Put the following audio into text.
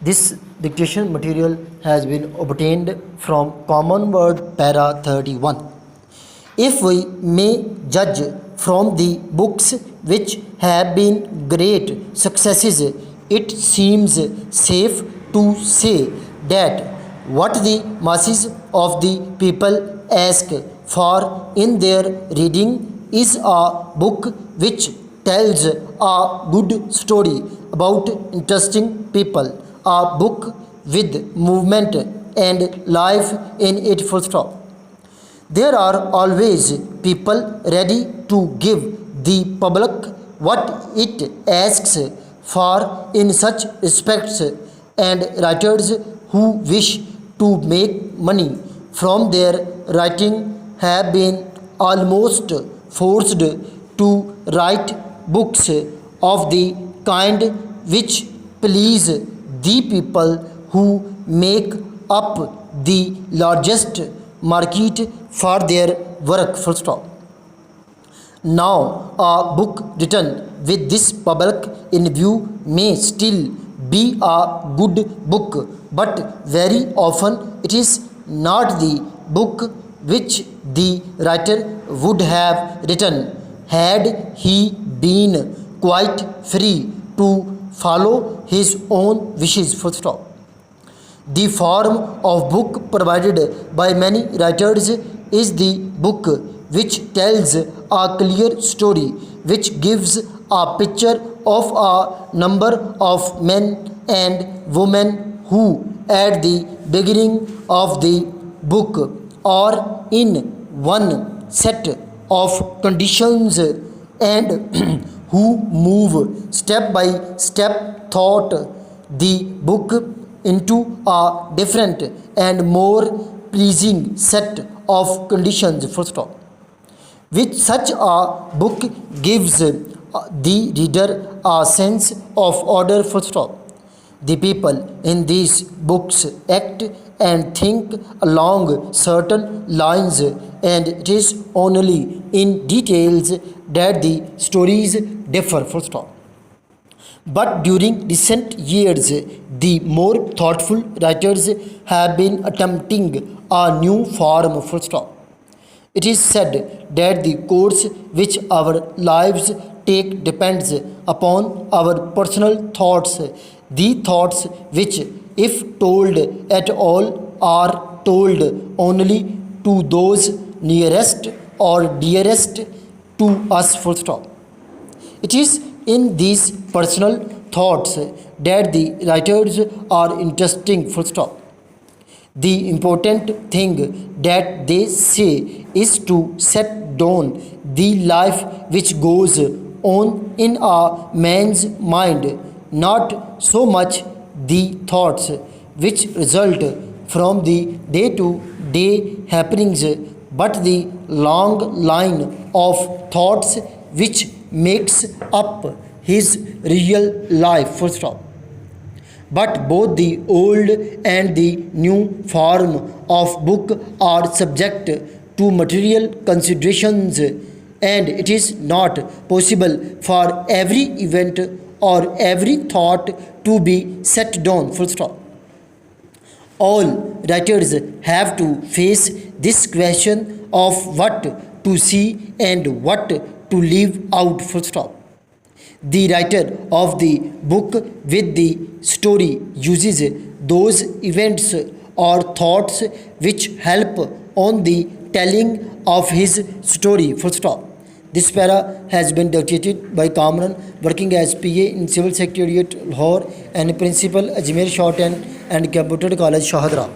This dictation material has been obtained from Common Word Para 31. If we may judge from the books which have been great successes, it seems safe to say that what the masses of the people ask for in their reading is a book which tells a good story about interesting people, a book with movement and life in it full stop. There are always people ready to give the public what it asks for in such respects, and writers who wish to make money from their writing have been almost forced to write books of the kind which please the people who make up the largest market for their work full stop. Now, a book written with this public in view may still be a good book, but very often it is not the book which the writer would have written had he been quite free to follow his own wishes full stop. The form of book provided by many writers is the book which tells a clear story, which gives a picture of a number of men and women who, at the beginning of the book or in one set of conditions and who move step by step thought the book into a different and more pleasing set of conditions full stop. With such a book gives the reader a sense of order full stop. The people in these books act and think along certain lines, and it is only in details that the stories differ full stop. But during recent years, the more thoughtful writers have been attempting a new form full stop. It is said that the course which our lives take depends upon our personal thoughts, the thoughts which, if told at all, are told only to those nearest or dearest to us full stop. It is in these personal thoughts that the writers are interesting full stop. The important thing that they say is to set down the life which goes on in a man's mind, not so much the thoughts which result from the day-to-day happenings, but the long line of thoughts which makes up his real life full stop. But both the old and the new form of book are subject to material considerations, and it is not possible for every event or every thought to be set down full stop. All writers have to face this question of what to see and what to leave out full stop. The writer of the book with the story uses those events or thoughts which help on the telling of his story full stop. This para has been dictated by Kamran, working as PA in Civil Secretariat Lahore and Principal Ajmer Shorthand and Computer College Shahadra.